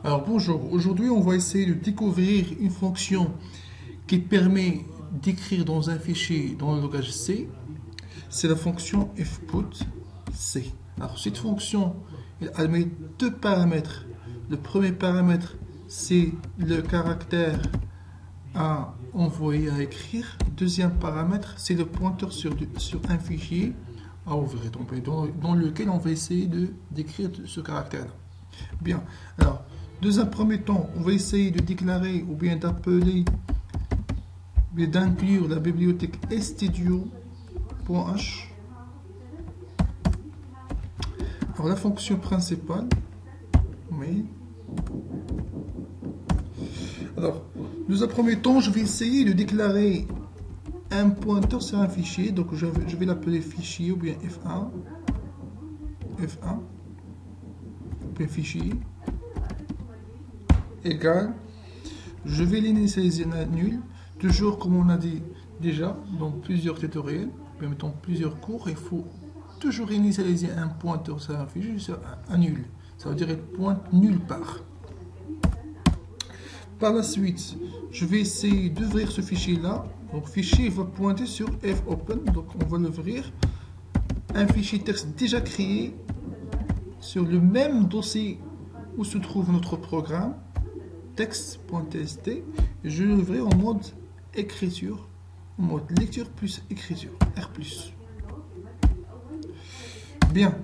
Alors bonjour, aujourd'hui on va essayer de découvrir une fonction qui permet d'écrire dans un fichier dans le langage C. C'est la fonction fput C. Alors cette fonction, elle admet deux paramètres. Le premier paramètre, c'est le caractère à envoyer à écrire. Deuxième paramètre, c'est le pointeur sur un fichier à ouvrir, donc, dans lequel on va essayer d'écrire ce caractère-là. Bien, alors, dans un premier temps, on va essayer de déclarer ou bien d'appeler, ou d'inclure la bibliothèque studio.h. Alors, la fonction principale, oui. Alors, dans un premier temps, je vais essayer de déclarer un pointeur sur un fichier. Donc, je vais l'appeler fichier ou bien F1. F1. Ou bien fichier. Égal. Je vais l'initialiser à nul. Toujours comme on a dit déjà dans plusieurs tutoriels, bien mettons plusieurs cours, il faut toujours initialiser un pointeur sur un fichier à nul. Ça veut dire qu'il pointe nulle part. Par la suite, je vais essayer d'ouvrir ce fichier-là. Donc, fichier va pointer sur fopen. Donc, on va l'ouvrir. Un fichier texte déjà créé sur le même dossier où se trouve notre programme, texte.tst. Je vais l'ouvrir en mode écriture, en mode lecture plus écriture, R+. Bien.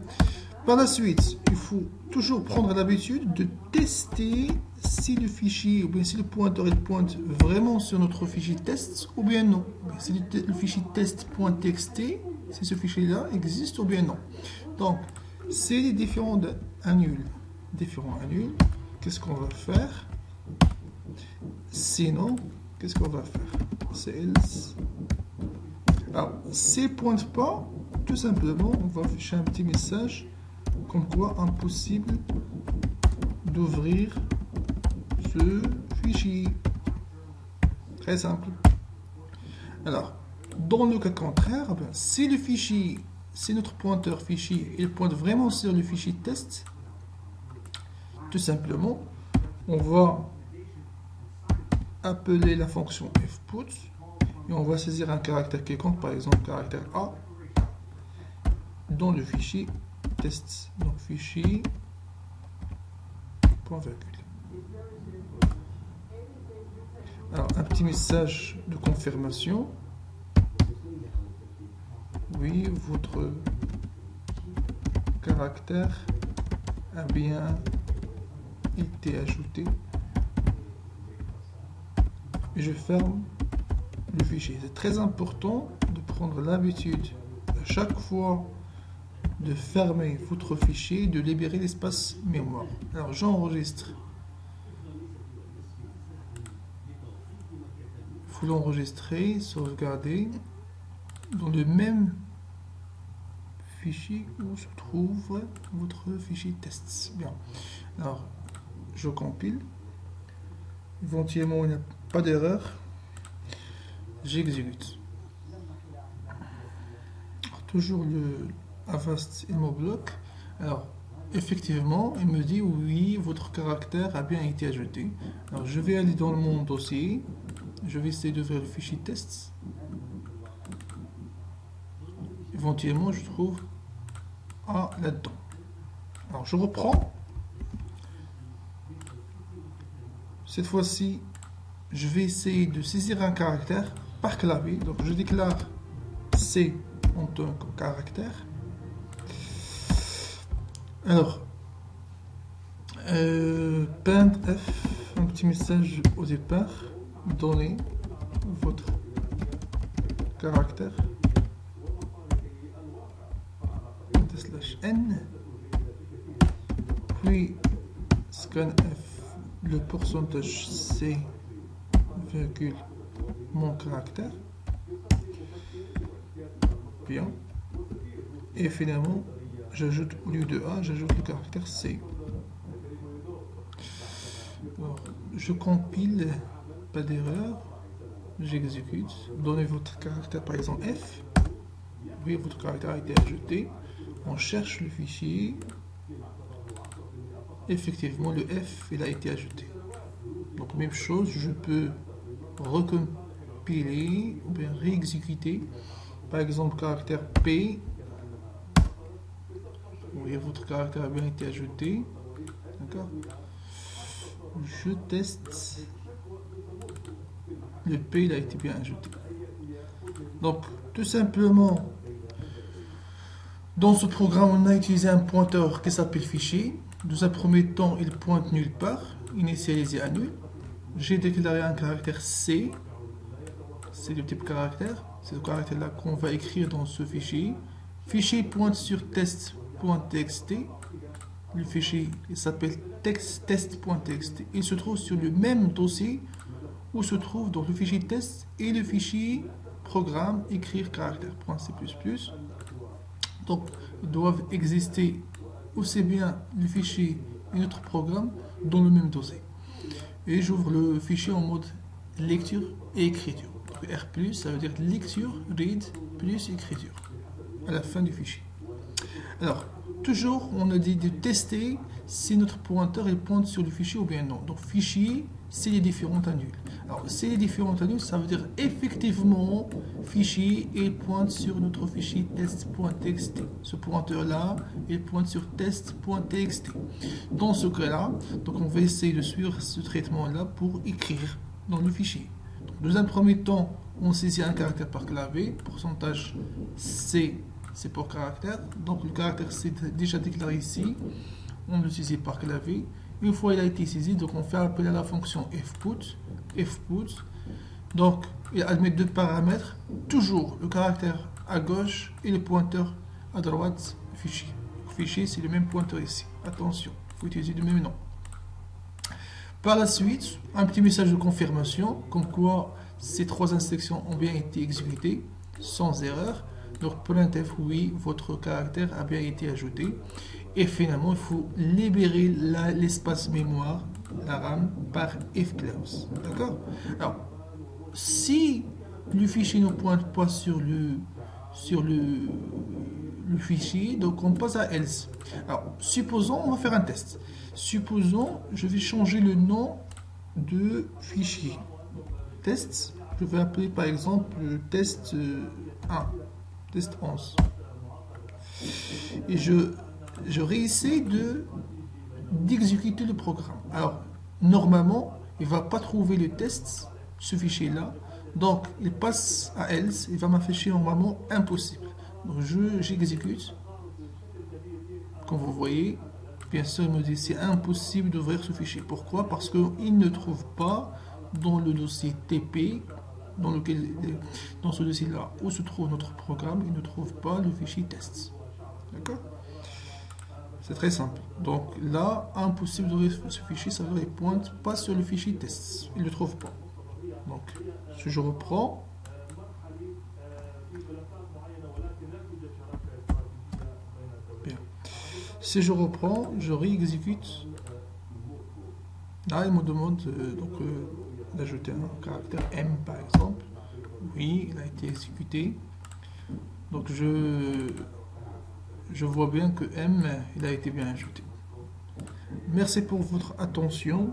Par la suite, il faut toujours prendre l'habitude de tester si le fichier ou bien si le pointeur il pointe vraiment sur notre fichier test ou bien non. Si le fichier test.txt, si ce fichier-là existe ou bien non. Donc, c'est les différents annuls. Qu'est-ce qu'on va faire? Sinon, qu'est-ce qu'on va faire? C'est else. Alors, si pointe pas, tout simplement, on va afficher un petit message comme quoi impossible d'ouvrir ce fichier. Très simple. Alors, dans le cas contraire, si le fichier, si notre pointeur fichier, il pointe vraiment sur le fichier test, tout simplement, on va appeler la fonction fput et on va saisir un caractère quelconque, par exemple caractère A, dans le fichier test. Donc fichier point virgule. Alors un petit message de confirmation. Oui, votre caractère a bien été ajouté. Et je ferme le fichier. C'est très important de prendre l'habitude à chaque fois de fermer votre fichier, de libérer l'espace mémoire. Alors j'enregistre. Il faut l'enregistrer, sauvegarder dans le même fichier où se trouve votre fichier test. Bien. Alors je compile. Éventuellement il n'y a pas d'erreur. J'exécute. Toujours le Avast il me bloque. Alors effectivement il me dit oui, votre caractère a bien été ajouté. Alors je vais aller dans mon dossier, je vais essayer d'ouvrir le fichier test. Éventuellement je trouve A là-dedans. Alors je reprends. Cette fois-ci je vais essayer de saisir un caractère par clavier. Donc je déclare C en tant que caractère. Alors, printf, un petit message au départ, donnez votre caractère, /n, puis scanf, le pourcentage c, virgule, mon caractère, bien, et finalement, j'ajoute au lieu de A, j'ajoute le caractère C. Alors, je compile, pas d'erreur, j'exécute, donnez votre caractère par exemple F, oui, votre caractère a été ajouté, on cherche le fichier, effectivement le F il a été ajouté. Donc même chose, je peux recompiler ou bien réexécuter. Par exemple, caractère P. Vous voyez, votre caractère a bien été ajouté. D'accord. Je teste. Le P il a été bien ajouté. Donc tout simplement, dans ce programme, on a utilisé un pointeur qui s'appelle fichier. Dans un premier temps, il pointe nulle part, initialisé à nul. J'ai déclaré un caractère C. C'est le type caractère. C'est le caractère là qu'on va écrire dans ce fichier. Fichier pointe sur test.txt. Le fichier s'appelle test.txt. Il se trouve sur le même dossier où se trouve donc le fichier test et le fichier programme écrire caractère.c++. Donc, ils doivent exister aussi bien le fichier et notre programme dans le même dossier. Et j'ouvre le fichier en mode lecture et écriture. Donc, R+, ça veut dire lecture, read, plus écriture, à la fin du fichier. Alors, toujours, on a dit de tester si notre pointeur il pointe sur le fichier ou bien non. Donc, fichier, c'est les différents annuls. Alors, c'est les différents annuls, ça veut dire effectivement, fichier, il pointe sur notre fichier test.txt. Ce pointeur-là, il pointe sur test.txt. Dans ce cas-là, donc on va essayer de suivre ce traitement-là pour écrire dans le fichier. Donc, dans un premier temps, on saisit un caractère par clavier, pourcentage C, c'est pour caractère. Donc, le caractère C est déjà déclaré ici. On le saisit par clavier. Une fois il a été saisi, donc on fait appel à la fonction fput. Donc, il admet deux paramètres, toujours le caractère à gauche et le pointeur à droite du fichier. Le fichier, c'est le même pointeur ici. Attention, il faut utiliser le même nom. Par la suite, un petit message de confirmation, comme quoi ces trois instructions ont bien été exécutées sans erreur. Donc, printf, oui, votre caractère a bien été ajouté. Et finalement, il faut libérer l'espace mémoire, la RAM, par fclose. D'accord? Alors, si le fichier ne pointe pas sur le fichier, donc on passe à else. Alors, supposons, on va faire un test. Supposons, je vais changer le nom de fichier. Test, je vais appeler par exemple test 1, test 11. Et je réessaye d'exécuter le programme. Alors, normalement, il ne va pas trouver le test, ce fichier-là. Donc, il passe à else, il va m'afficher normalement impossible. Donc, j'exécute. Comme vous voyez, bien sûr, il me dit c'est impossible d'ouvrir ce fichier. Pourquoi? Parce qu'il ne trouve pas dans le dossier TP, dans ce dossier-là où se trouve notre programme, il ne trouve pas le fichier test. D'accord? C'est très simple. Donc là, impossible d'ouvrir ce fichier, ça veut dire qu'il ne pointe pas sur le fichier test. Il ne le trouve pas. Donc, si je reprends, bien. Si je reprends, je réexécute. Là, il me demande d'ajouter un caractère M par exemple. Oui, il a été exécuté. Donc je vois bien que M, il a été bien ajouté. Merci pour votre attention.